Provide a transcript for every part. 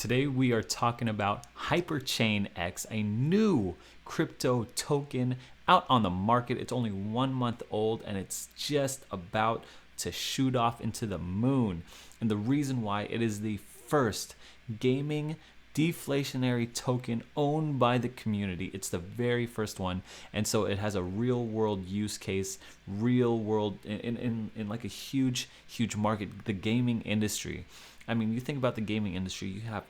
Today we are talking about HYPERCHAINX, a new crypto token out on the market. It's only 1 month old and it's just about to shoot off into the moon. And the reason why, it is the first gaming deflationary token owned by the community. It's the very first one, and so it has a real world use case, real world in like a huge market, the gaming industry. I mean, you think about the gaming industry, you have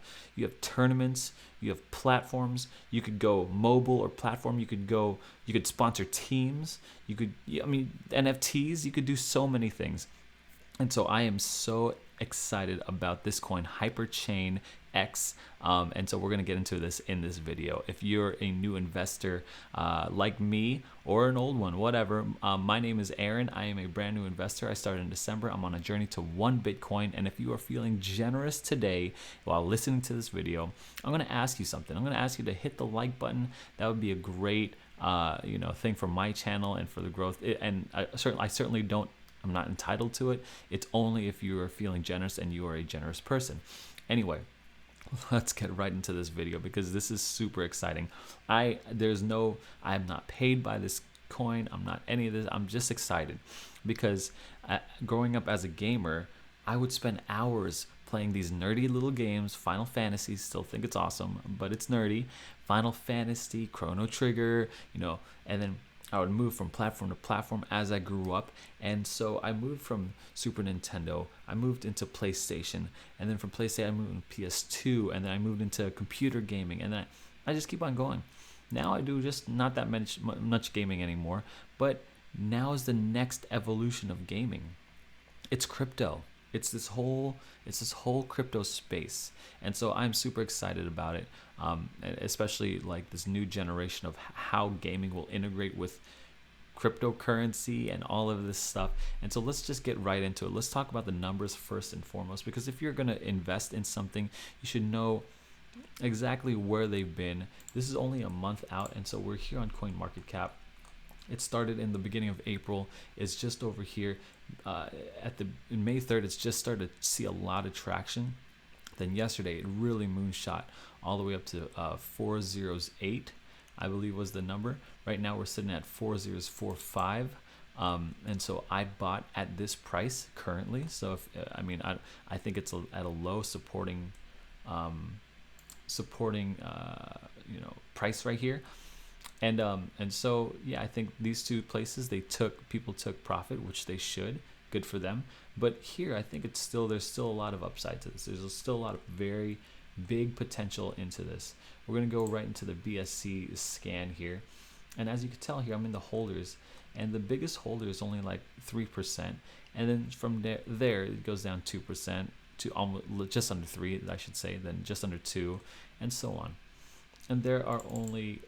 tournaments, you have platforms, you could go mobile or platform, you could sponsor teams, NFTs, you could do so many things. And so I am so excited about this coin, HYPERCHAINX. And so we're going to get into this in this video. If you're a new investor like me, or an old one, whatever, my name is Aaron. I am a brand new investor. I started in December. I'm on a journey to 1 Bitcoin. And if you are feeling generous today while listening to this video, I'm going to ask you something. I'm going to ask you to hit the like button. That would be a great thing for my channel and for the growth. I'm not entitled to it. It's only if you are feeling generous and you are a generous person. Anyway, let's get right into this video because this is super exciting. I am not paid by this coin. I'm not any of this. I'm just excited because growing up as a gamer, I would spend hours playing these nerdy little games. Final Fantasy, still think it's awesome, but it's nerdy. Final Fantasy, Chrono Trigger, and then I would move from platform to platform as I grew up. And so I moved from Super Nintendo, I moved into PlayStation, and then from PlayStation I moved into PS2, and then I moved into computer gaming, and then I just keep on going. Now I do just not that much gaming anymore, but now is the next evolution of gaming. It's crypto. It's this whole crypto space, and so I'm super excited about it, especially like this new generation of how gaming will integrate with cryptocurrency and all of this stuff. And so let's just get right into it. Let's talk about the numbers first and foremost, because if you're going to invest in something, you should know exactly where they've been. This is only a month out, and so we're here on CoinMarketCap. It started in the beginning of April. It's just over here in May 3rd. It's just started to see a lot of traction. Then yesterday, it really moonshot all the way up to 408, I believe was the number. Right now, we're sitting at 4045. And so I bought at this price currently. So I think it's at a low supporting price right here. And so yeah, I think these two places, people took profit, which they should. Good for them. But here, I think there's still a lot of upside to this. There's still a lot of very big potential into this. We're gonna go right into the BSC Scan here, and as you can tell here, I'm in the holders, and the biggest holder is only like 3%, and then from there it goes down 2% to almost just under 3, I should say, then just under 2, and so on. And there are only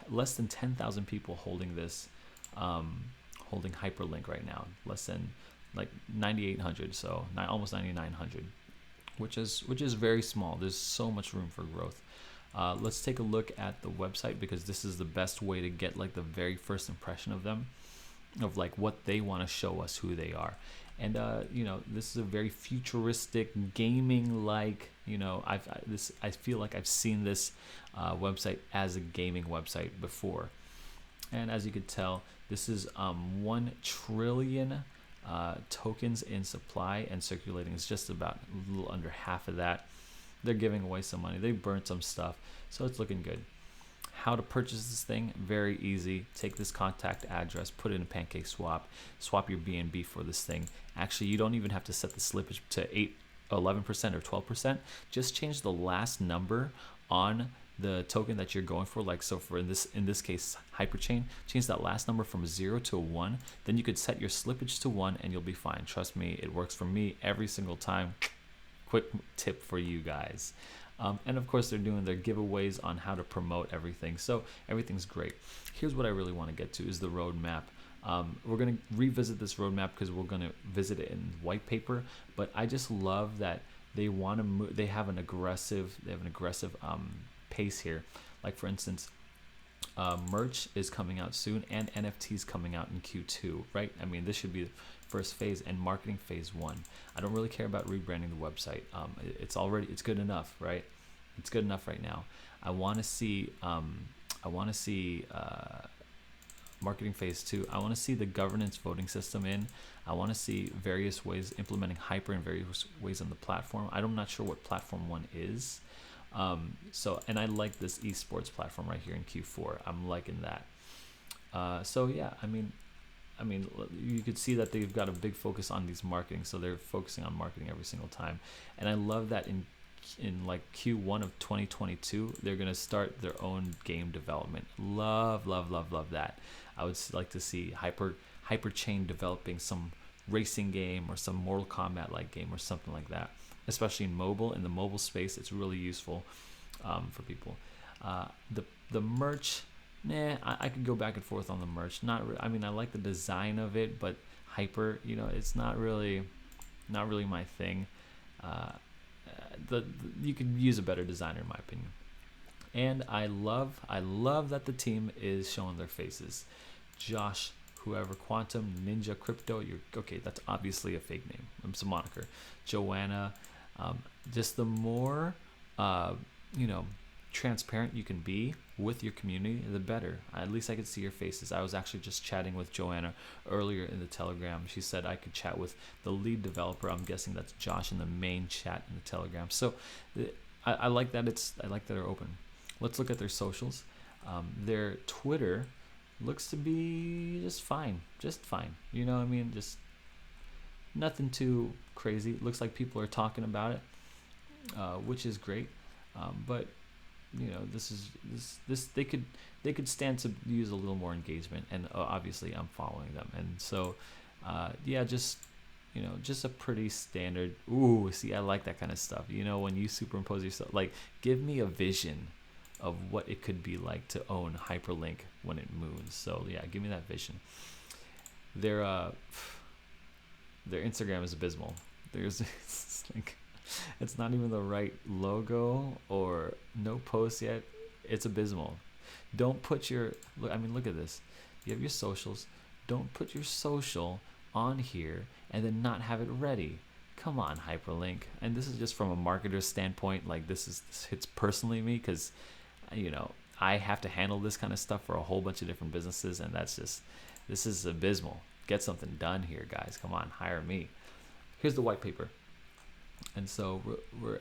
less than 10,000 people holding this, holding Hyperlink right now. Less than like 9,800, so almost 9,900, which is very small. There's so much room for growth. Let's take a look at the website, because this is the best way to get like the very first impression of them, of like what they want to show us, who they are. And this is a very futuristic gaming, like, I feel like I've seen this website as a gaming website before. And as you could tell, this is 1 trillion tokens in supply, and circulating is just about a little under half of that. They're giving away some money. They burnt some stuff, so it's looking good. How to purchase this thing? Very easy. Take this contact address, put it in pancakeswap, swap your BNB for this thing. Actually, you don't even have to set the slippage to 11% or 12%. Just change the last number on the token that you're going for. Like, so for in this case, HYPERCHAIN, change that last number from 0 to 1. Then you could set your slippage to 1 and you'll be fine. Trust me, it works for me every single time. Quick tip for you guys. And of course, they're doing their giveaways on how to promote everything. So everything's great. Here's what I really want to get to is the roadmap. We're going to revisit this roadmap because we're going to visit it in Whitepaper. But I just love that they want to move. They have an aggressive pace here. Like, for instance, merch is coming out soon, and NFTs coming out in Q2, right? I mean, this should be the first phase, and marketing phase 1. I don't really care about rebranding the website. It's good enough, right? It's good enough right now. I want to see marketing phase 2. I want to see the governance voting system in. I want to see various ways implementing Hyper in various ways on the platform. I'm not sure what platform 1 is. And I like this esports platform right here in Q4. I'm liking that. So yeah, I mean, you could see that they've got a big focus on these marketing. So they're focusing on marketing every single time. And I love that in like Q1 of 2022, they're going to start their own game development. Love that. I would like to see HYPERCHAIN developing some racing game or some Mortal Kombat like game or something like that, especially in the mobile space. It's really useful for people. The merch, I could go back and forth on the merch. I like the design of it, but Hyper, it's not really my thing. You could use a better designer in my opinion. And I love that the team is showing their faces. Josh, whoever, Quantum, Ninja Crypto, that's obviously a fake name. It's a moniker. Joanna, just the more transparent you can be with your community, the better. At least I could see your faces. I was actually just chatting with Joanna earlier in the Telegram. She said I could chat with the lead developer. I'm guessing that's Josh in the main chat in the Telegram. So I like that they're open. Let's look at their socials. Their Twitter looks to be just fine. Just nothing too crazy. Looks like people are talking about it, which is great. But they could stand to use a little more engagement, and obviously I'm following them, and so just a pretty standard. Ooh, see, I like that kind of stuff. When you superimpose yourself, like, give me a vision of what it could be like to own Hyperlink when it moons. So yeah, give me that vision. Their Instagram is abysmal. It's not even the right logo or no post yet. It's abysmal. Don't put look at this. You have your socials. Don't put your social on here and then not have it ready. Come on, Hyperlink. And this is just from a marketer's standpoint. Like, this hits personally me because, I have to handle this kind of stuff for a whole bunch of different businesses, and this is abysmal. Get something done here, guys. Come on, hire me. Here's the white paper. And so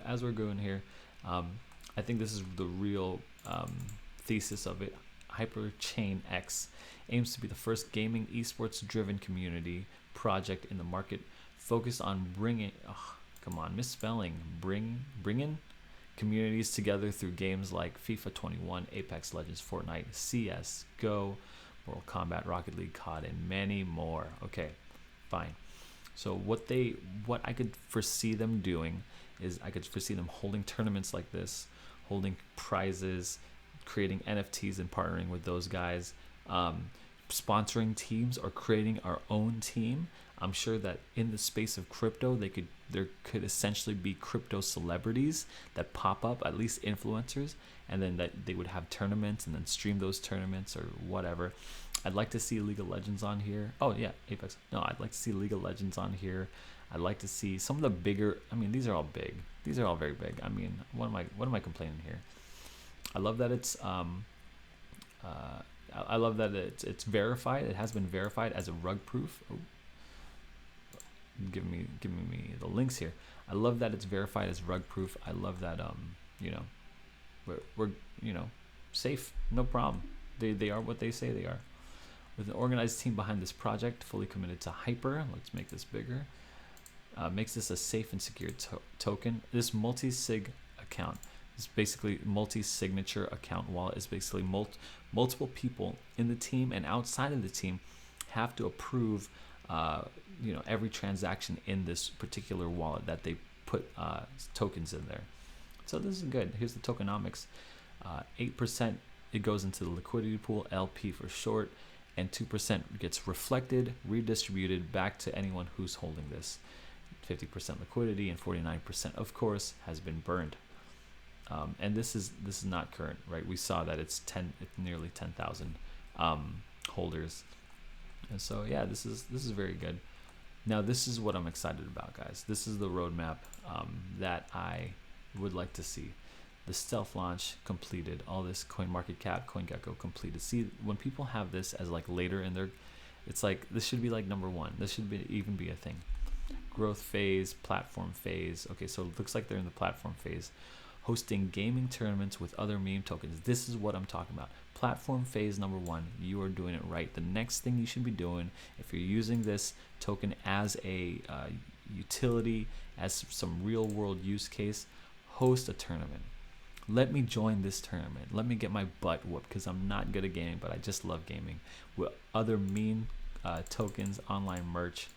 as we're going here, I think this is the real thesis of it. HYPERCHAINX aims to be the first gaming esports driven community project in the market, focused on bringing communities together through games like FIFA 21, Apex Legends, Fortnite, CS, Go, Mortal Kombat, Rocket League, COD, and many more. Okay, fine. So what I could foresee them doing is I could foresee them holding tournaments like this, holding prizes, creating NFTs and partnering with those guys, sponsoring teams or creating our own team. I'm sure that in the space of crypto, there could essentially be crypto celebrities that pop up, at least influencers, and then that they would have tournaments and then stream those tournaments or whatever. I'd like to see League of Legends on here. Oh yeah, Apex. No, I'd like to see League of Legends on here. I'd like to see some of the bigger. These are all big. These are all very big. What am I complaining here? I love that it's I love that it's verified. It has been verified as a rug proof. Oh, giving me the links here. I love that it's verified as rug proof. I love that we're safe, no problem. They are what they say they are. With an organized team behind this project, fully committed to Hyper. Let's make this bigger. Makes this a safe and secure token. This multi-sig account is basically multi-signature account wallet. Is basically multiple people in the team and outside of the team have to approve every transaction in this particular wallet that they put tokens in there. So this is good. Here's the tokenomics. 8% it goes into the liquidity pool, LP for short, and 2% gets reflected, redistributed back to anyone who's holding this. 50% liquidity and 49%, of course, has been burned. And this is not current, right? We saw that it's nearly 10,000 holders, and so yeah, this is very good. Now this is what I'm excited about, guys. This is the roadmap that I would like to see. the stealth launch completed, all this coin market cap, CoinGecko completed. See, when people have this as like later in their, it's like this should be like number one. This should be even be a thing. Growth phase, platform phase. Okay, so it looks like they're in the platform phase, hosting gaming tournaments with other meme tokens. This is what I'm talking about. Platform phase number one, you are doing it right. The next thing you should be doing, if you're using this token as a utility, as some real world use case, host a tournament. Let me join this tournament. Let me get my butt whooped, because I'm not good at gaming, but I just love gaming. With other meme tokens, online merch,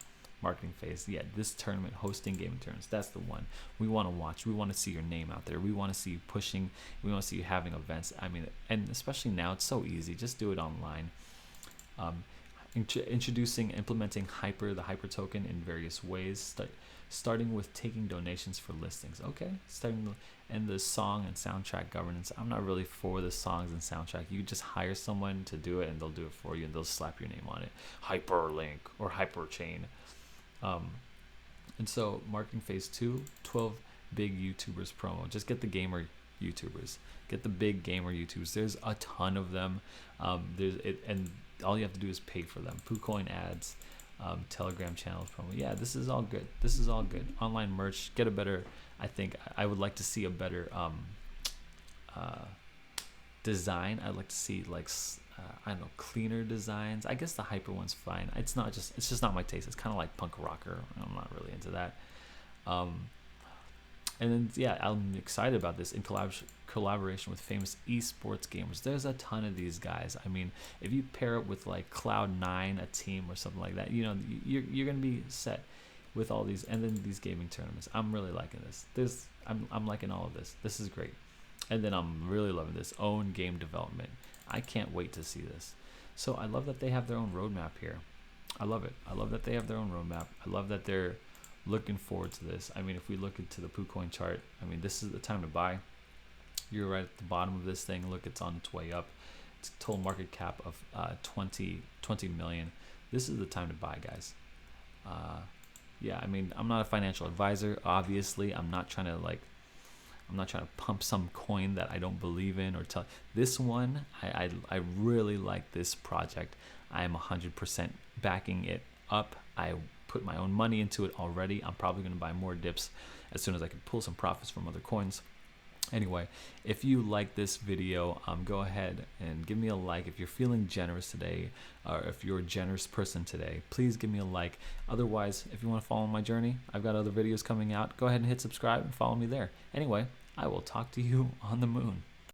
marketing phase. Yeah, this tournament, hosting gaming tournaments, that's the one we want to watch. We want to see your name out there. We want to see you pushing. We want to see you having events. I mean, and especially now, it's so easy. Just do it online. Implementing the hyper token in various ways. Starting with taking donations for listings. Okay, and the song and soundtrack governance. I'm not really for the songs and soundtrack. You just hire someone to do it, and they'll do it for you, and they'll slap your name on it. Hyperlink or hyperchain. And so marketing phase 2, 12 big YouTubers promo. Just get the gamer YouTubers. Get the big gamer YouTubers. There's a ton of them. And all you have to do is pay for them. PooCoin ads, Telegram channels promo. Yeah, this is all good. This is all good. Online merch. Get a better. I think I would like to see a better design. I'd like to see like I don't know, cleaner designs. I guess the hyper one's fine. It's just not my taste. It's kind of like punk rocker. I'm not really into that. And then yeah, I'm excited about this in collaboration with famous esports gamers. There's a ton of these guys. I mean, if you pair it with like Cloud9, a team or something like that, you know, you're gonna be set with all these. And then these gaming tournaments. I'm really liking this. I'm liking all of this. This is great. And then I'm really loving this own game development. I can't wait to see this. So I love that they have their own roadmap here. I love it. I love that they have their own roadmap. I love that they're looking forward to this. I mean, if we look into the PooCoin chart, I mean, this is the time to buy. You're right at the bottom of this thing. Look, it's on its way up. It's a total market cap of 20 million. This is the time to buy, guys. Yeah, I mean, I'm not a financial advisor. Obviously, I'm not trying to pump some coin that I don't believe in or tell. This one, I really like this project. I am 100% backing it up. I put my own money into it already. I'm probably going to buy more dips as soon as I can pull some profits from other coins. Anyway, if you like this video, go ahead and give me a like. If you're feeling generous today, or if you're a generous person today, please give me a like. Otherwise, if you want to follow my journey, I've got other videos coming out. Go ahead and hit subscribe and follow me there. Anyway, I will talk to you on the moon.